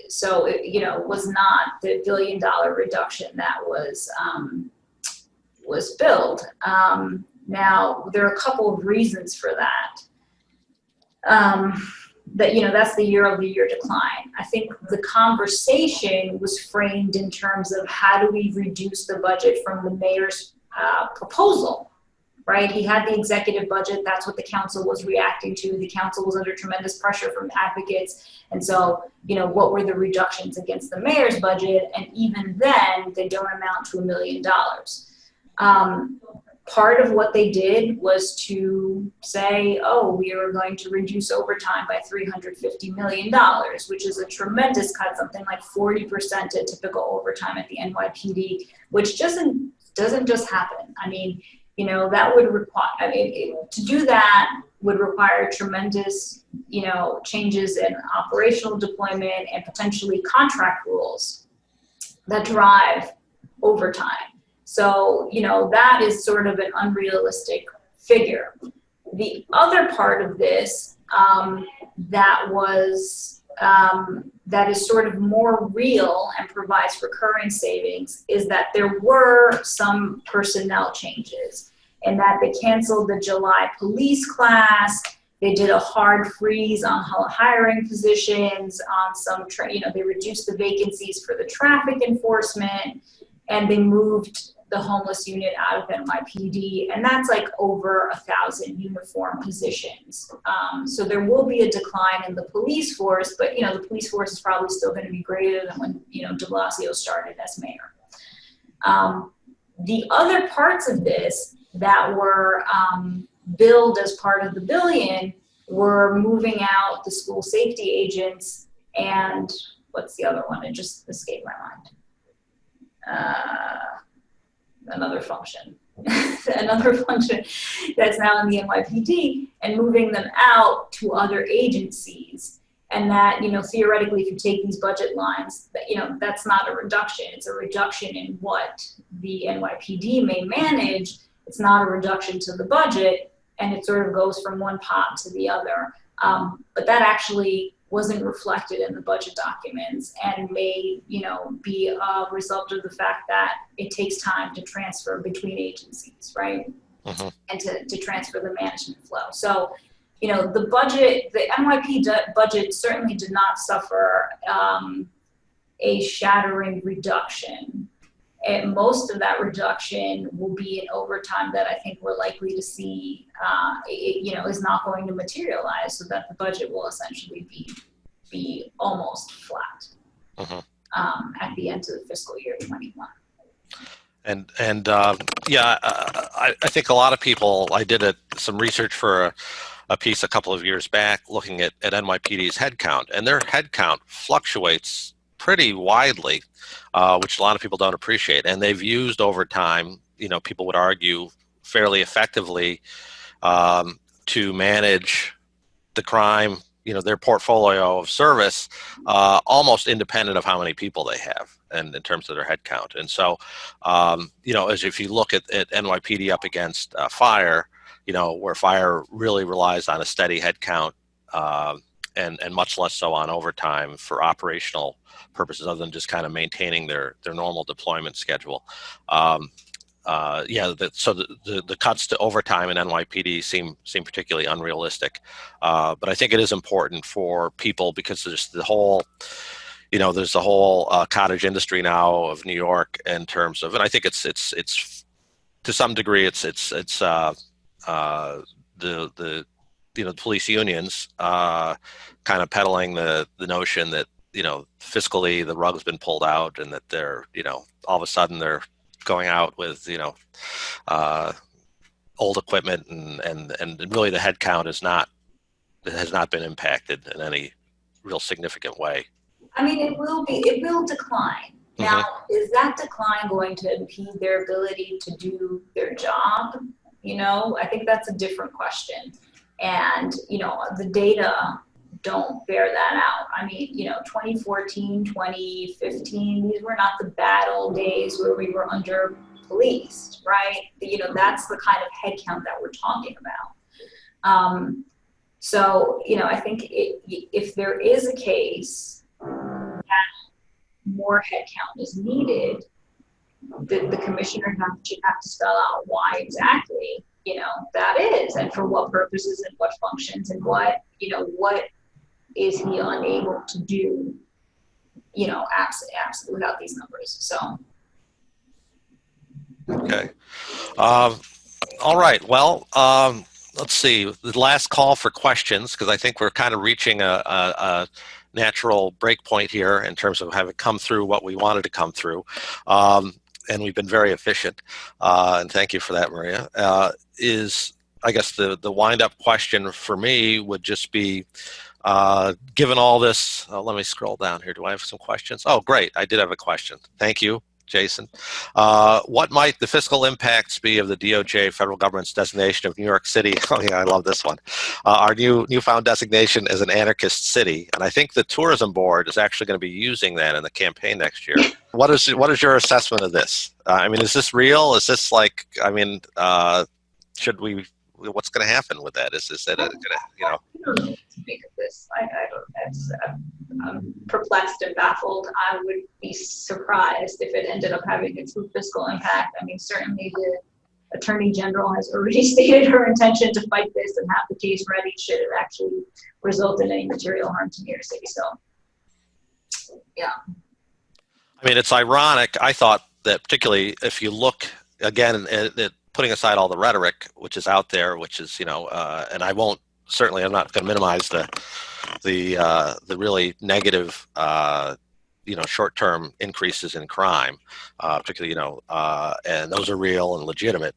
so, you know, it was not the $1 billion reduction that was billed. Now, there are a couple of reasons for that. That, you know, that's the year-over-year decline. I think the conversation was framed in terms of how do we reduce the budget from the mayor's proposal, right? He had the executive budget. That's what the council was reacting to. The council was under tremendous pressure from advocates. And so, you know, what were the reductions against the mayor's budget? And even then, they don't amount to $1 million. Part of what they did was to say, oh, we are going to reduce overtime by $350 million, which is a tremendous cut, something like 40% of typical overtime at the NYPD, which doesn't just happen. I mean, that would require, to do that would require tremendous, changes in operational deployment and potentially contract rules that drive overtime. So, that is sort of an unrealistic figure. The other part of this that is sort of more real and provides recurring savings is that there were some personnel changes, and that they canceled the July police class. They did a hard freeze on hiring positions, on some, they reduced the vacancies for the traffic enforcement, and they moved the homeless unit out of NYPD, and that's like over 1,000 uniform positions. So there will be a decline in the police force, but the police force is probably still going to be greater than when de Blasio started as mayor. The other parts of this that were billed as part of the billion were moving out the school safety agents, and what's the other one? It just escaped my mind. Another function that's now in the NYPD, and moving them out to other agencies. And that, theoretically, if you take these budget lines, that's not a reduction. It's a reduction in what the NYPD may manage. It's not a reduction to the budget, and it sort of goes from one pot to the other. But that actually wasn't reflected in the budget documents, and may, be a result of the fact that it takes time to transfer between agencies, right? Mm-hmm. And to transfer the management flow. So, the budget, the NYPD budget certainly did not suffer a shattering reduction. And most of that reduction will be in overtime that I think we're likely to see, is not going to materialize, so that the budget will essentially be almost flat at the end of the fiscal year 21. I think a lot of people, I did some research for a piece a couple of years back looking at NYPD's headcount, and their headcount fluctuates pretty widely, which a lot of people don't appreciate. And they've used overtime, people would argue, fairly effectively to manage the crime, their portfolio of service, almost independent of how many people they have, and in terms of their headcount. And so, as if you look at NYPD up against fire, where fire really relies on a steady headcount, and much less so on overtime for operational purposes, other than just kind of maintaining their normal deployment schedule. So the cuts to overtime in NYPD seem particularly unrealistic. But I think it is important for people, because there's the whole, there's the whole cottage industry now of New York in terms of, and I think it's to some degree it's the police unions kind of peddling the notion that fiscally the rug's been pulled out, and that they're all of a sudden they're going out with old equipment, and really the headcount has not been impacted in any real significant way. I mean, it will decline. Now, is that decline going to impede their ability to do their job? I think that's a different question. And, the data don't bear that out. I mean, 2014, 2015, these were not the bad old days where we were under policed, right? That's the kind of headcount that we're talking about. So, I think if there is a case that more headcount is needed, the commissioner should have to spell out why exactly, that is, and for what purposes and what functions, and what is he unable to do, absolutely without these numbers. So. Okay. All right. Well, let's see. The last call for questions, because I think we're kind of reaching a natural break point here in terms of having come through what we wanted to come through. and we've been very efficient, and thank you for that, Maria, is, I guess the wind-up question for me would just be, given all this, let me scroll down here. Do I have some questions? Oh, great. I did have a question. Thank you, Jason. What might the fiscal impacts be of the DOJ federal government's designation of New York City? Oh yeah, I love this one. Our newfound designation as an anarchist city. And I think the tourism board is actually going to be using that in the campaign next year. What is your assessment of this? I mean, is this real? Is this like, I mean, should we, what's going to happen with that? Is that going to, you know? I don't know what to make of this. I don't, I'm perplexed and baffled. I would be surprised if it ended up having a true fiscal impact. I mean, certainly the Attorney General has already stated her intention to fight this and have the case ready should it actually result in any material harm to New York City. So, yeah. I mean, it's ironic. I thought that particularly if you look again at putting aside all the rhetoric which is out there, which is, you know, and I won't, certainly I'm not going to minimize the really negative, you know, short-term increases in crime, particularly, you know, and those are real and legitimate.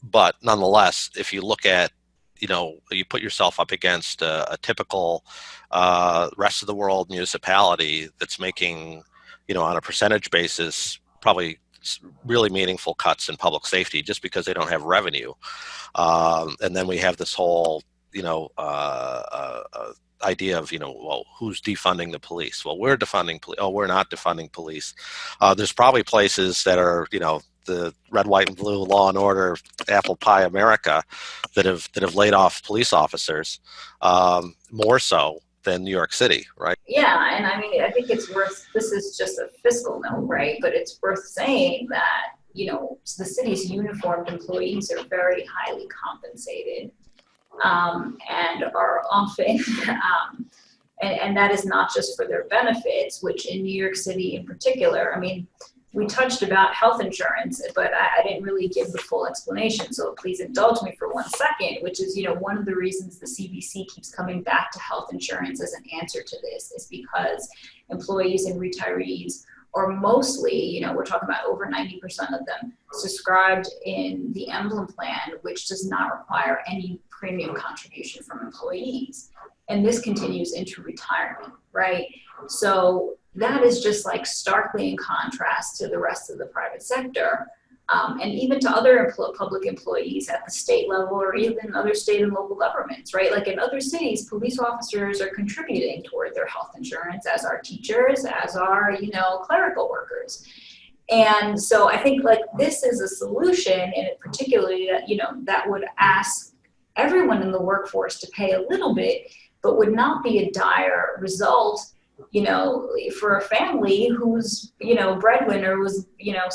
But nonetheless, if you look at, you know, you put yourself up against a typical rest of the world municipality that's making, you know, on a percentage basis, probably really meaningful cuts in public safety just because they don't have revenue. And then we have this whole, you know, idea of, you know, well, who's defunding the police? Well, we're defunding police. Oh, we're not defunding police. There's probably places that are, you know, the red, white, and blue law and order apple pie America that have laid off police officers more so than New York City, right? Yeah, and I mean, I think it's worth, this is just a fiscal note, right? But it's worth saying that, you know, the city's uniformed employees are very highly compensated and are often, and that is not just for their benefits, which in New York City in particular, I mean, we touched about health insurance, but I didn't really give the full explanation. So please indulge me for 1 second, which is, you know, one of the reasons the CBC keeps coming back to health insurance as an answer to this is because employees and retirees are mostly, you know, we're talking about over 90% of them subscribed in the Emblem plan, which does not require any premium contribution from employees. And this continues into retirement, right? So that is just like starkly in contrast to the rest of the private sector, and even to other public employees at the state level or even other state and local governments, right? Like in other cities, police officers are contributing toward their health insurance, as are teachers, as are, you know, clerical workers. And so I think like this is a solution, and it particularly, you know, that would ask everyone in the workforce to pay a little bit, but would not be a dire result, you know, for a family whose, you know, breadwinner was, you know,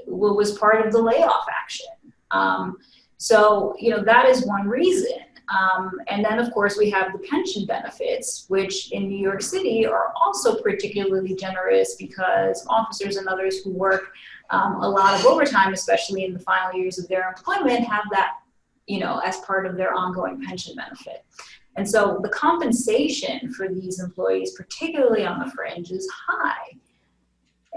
was part of the layoff action. So, you know, that is one reason. And then, of course, we have the pension benefits, which in New York City are also particularly generous because officers and others who work a lot of overtime, especially in the final years of their employment, have that, you know, as part of their ongoing pension benefit. And so the compensation for these employees, particularly on the fringe, is high.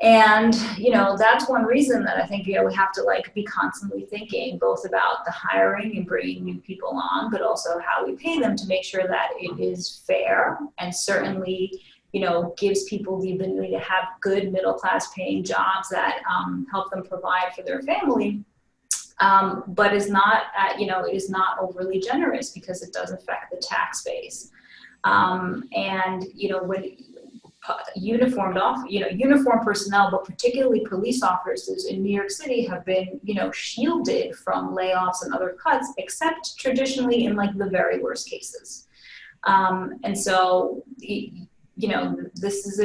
And, you know, that's one reason that I think, you know, we have to like be constantly thinking both about the hiring and bringing new people on, but also how we pay them to make sure that it is fair and certainly, you know, gives people the ability to have good middle-class paying jobs that help them provide for their family. But is not, you know, it is not overly generous because it does affect the tax base. And, you know, when uniform personnel, but particularly police officers in New York City have been, you know, shielded from layoffs and other cuts, except traditionally in like the very worst cases. And so, you know, this is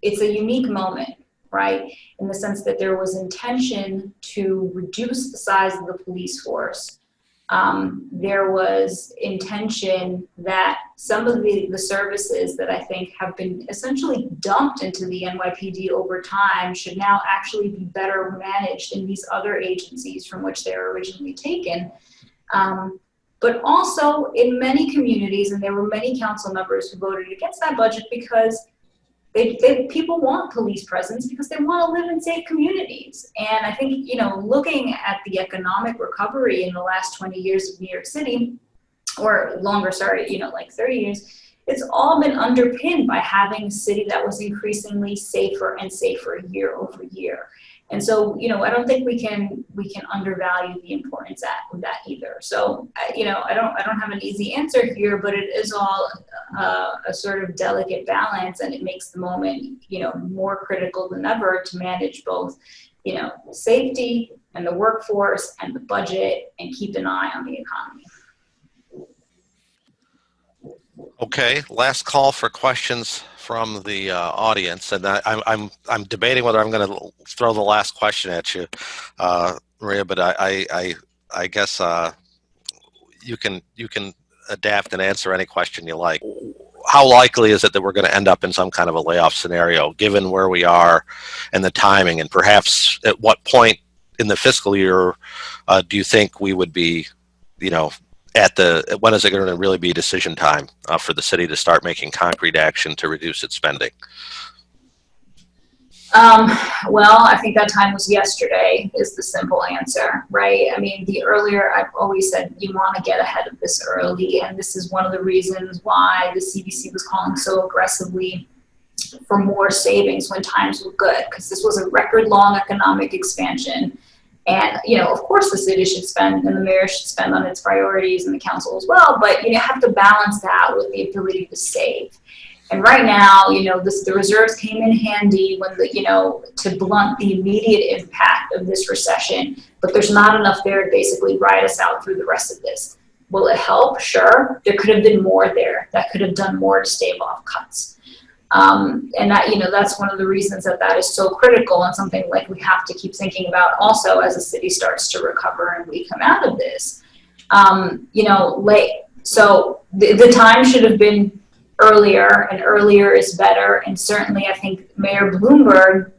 it's a unique moment, right? In the sense that there was intention to reduce the size of the police force. There was intention that some of the services that I think have been essentially dumped into the NYPD over time should now actually be better managed in these other agencies from which they were originally taken. But also in many communities, and there were many council members who voted against that budget because people want police presence because they want to live in safe communities. And I think, looking at the economic recovery in the last 20 years of New York City, or longer, sorry, like 30 years, it's all been underpinned by having a city that was increasingly safer and safer year over year. And so, I don't think we can undervalue the importance of that either. So, I don't have an easy answer here, but it is all a sort of delicate balance, and it makes the moment, more critical than ever to manage both, safety and the workforce and the budget, and keep an eye on the economy. Okay, last call for questions from the audience, and I'm debating whether I'm going to throw the last question at you, Maria. But I guess you can adapt and answer any question you like. How likely is it that we're going to end up in some kind of a layoff scenario, given where we are and the timing, and perhaps at what point in the fiscal year do you think we would be, when is it going to really be decision time for the city to start making concrete action to reduce its spending? Well, I think that time was yesterday is the simple answer, right? I mean, the earlier, I've always said you want to get ahead of this early, and this is one of the reasons why the CDC was calling so aggressively for more savings when times were good, because this was a record-long economic expansion. And, of course the city should spend, and the mayor should spend on its priorities, and the council as well, but you have to balance that with the ability to save. And right now, the reserves came in handy when to blunt the immediate impact of this recession, but there's not enough there to basically ride us out through the rest of this. Will it help? Sure. There could have been more there that could have done more to stave off cuts. And that, that's one of the reasons that is so critical, and something like we have to keep thinking about also as the city starts to recover and we come out of this. So the time should have been earlier, and earlier is better. And certainly I think Mayor Bloomberg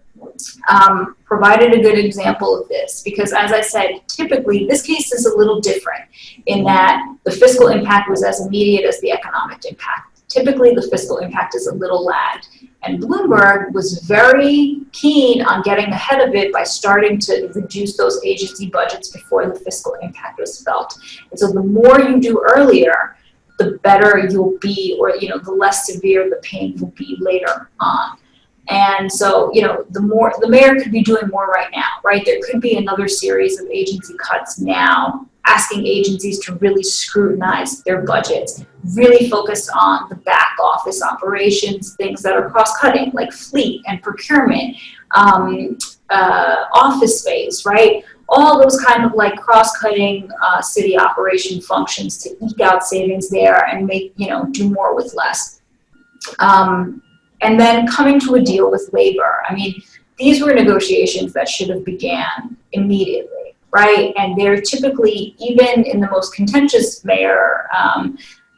provided a good example of this, because as I said, typically this case is a little different in that the fiscal impact was as immediate as the economic impact. Typically the fiscal impact is a little lagged, and Bloomberg was very keen on getting ahead of it by starting to reduce those agency budgets before the fiscal impact was felt. And so the more you do earlier, the better you'll be, or the less severe the pain will be later on. And so, the mayor could be doing more right now, right? There could be another series of agency cuts now, asking agencies to really scrutinize their budgets, really focus on the back office operations, things that are cross-cutting, like fleet and procurement, office space, right? All those kind of like cross-cutting city operation functions to eke out savings there and make, do more with less. And then coming to a deal with labor. I mean, these were negotiations that should have began immediately, right? And they're typically, even in the most contentious mayor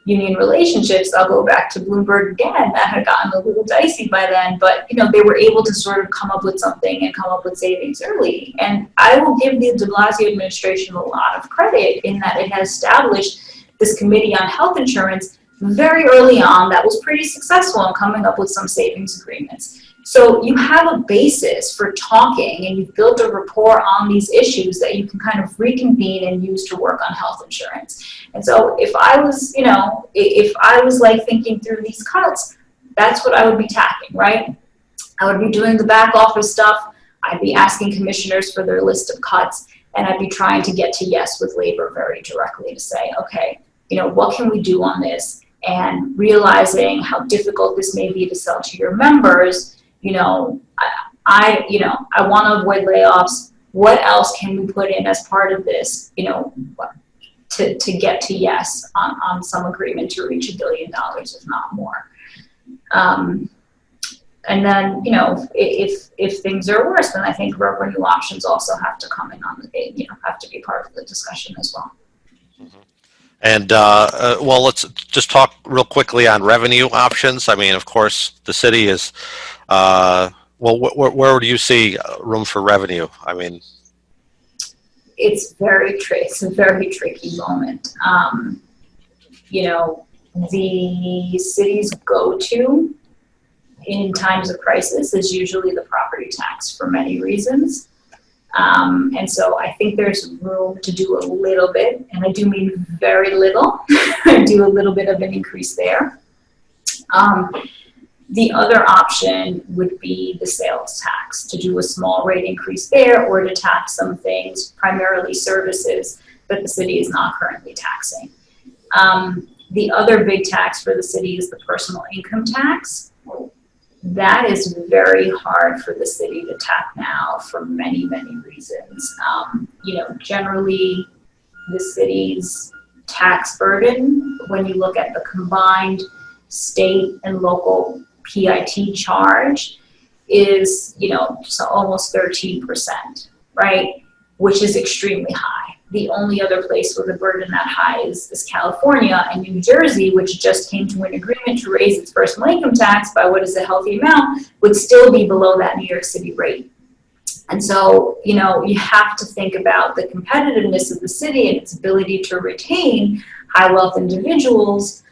union relationships, I'll go back to Bloomberg again, that had gotten a little dicey by then, but they were able to sort of come up with something and come up with savings early. And I will give the de Blasio administration a lot of credit in that it has established this committee on health insurance very early on that was pretty successful in coming up with some savings agreements. So you have a basis for talking, and you've built a rapport on these issues that you can kind of reconvene and use to work on health insurance. And so if I was, if I was like thinking through these cuts, that's what I would be tackling, right? I would be doing the back office stuff. I'd be asking commissioners for their list of cuts, and I'd be trying to get to yes with labor very directly to say, okay, what can we do on this? And realizing how difficult this may be to sell to your members, I want to avoid layoffs. What else can we put in as part of this, to get to yes on some agreement to reach $1 billion, if not more. And then, if things are worse, then I think revenue options also have to come in on the, have to be part of the discussion as well. Mm-hmm. And well, let's just talk real quickly on revenue options. I mean, of course, the city is, where do you see room for revenue? I mean, it's a very tricky moment. The city's go-to in times of crisis is usually the property tax for many reasons. And so I think there's room to do a little bit, and I do mean very little, do a little bit of an increase there. The other option would be the sales tax, to do a small rate increase there, or to tax some things, primarily services, that the city is not currently taxing. The other big tax for the city is the personal income tax. That is very hard for the city to tap now for many, many reasons. Generally, the city's tax burden, when you look at the combined state and local PIT charge, is, just almost 13%, right? Which is extremely high. The only other place with a burden that high is California, and New Jersey, which just came to an agreement to raise its personal income tax by what is a healthy amount, would still be below that New York City rate. And so, you have to think about the competitiveness of the city and its ability to retain high wealth individuals,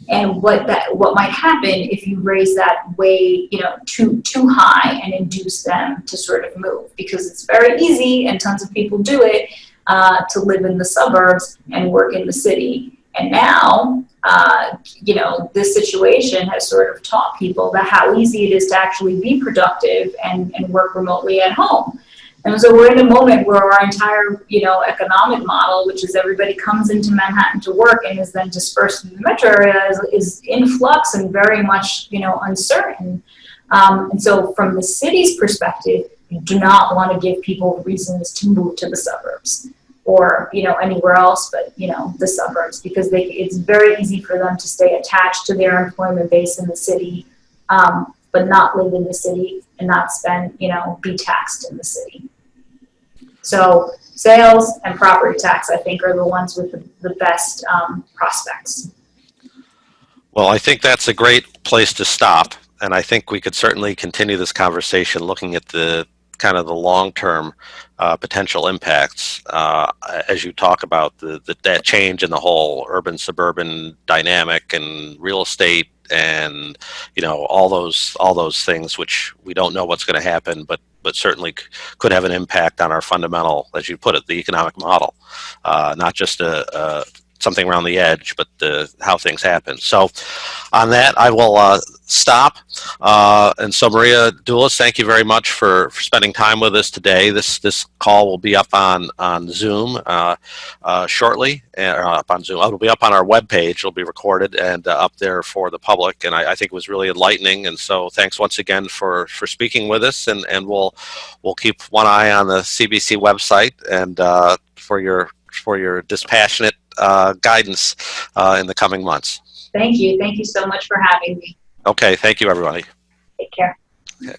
and what might happen if you raise that way, too high and induce them to sort of move, because it's very easy, and tons of people do it, to live in the suburbs and work in the city. And now, this situation has sort of taught people that how easy it is to actually be productive and work remotely at home. And so we're in a moment where our entire, economic model, which is everybody comes into Manhattan to work and is then dispersed in the metro area, is in flux and very much, uncertain. And so from the city's perspective, you do not want to give people reasons to move to the suburbs or, anywhere else but, the suburbs, because it's very easy for them to stay attached to their employment base in the city, but not live in the city and not spend, be taxed in the city. So sales and property tax, I think, are the ones with the best prospects. Well, I think that's a great place to stop. And I think we could certainly continue this conversation looking at the kind of the long-term potential impacts as you talk about that change in the whole urban-suburban dynamic and real estate and, all those things, which we don't know what's going to happen, but certainly could have an impact on our fundamental, as you put it, the economic model, not just something around the edge, but how things happen. So on that, I will stop. And so Maria Doulis, thank you very much for spending time with us today. This call will be up on Zoom shortly. Up on Zoom. It'll be up on our webpage. It'll be recorded and up there for the public. And I think it was really enlightening. And so thanks once again for speaking with us. And we'll keep one eye on the CBC website and for your dispassionate guidance in the coming months. Thank you. Thank you so much for having me. Okay. Thank you, everybody. Take care. Okay.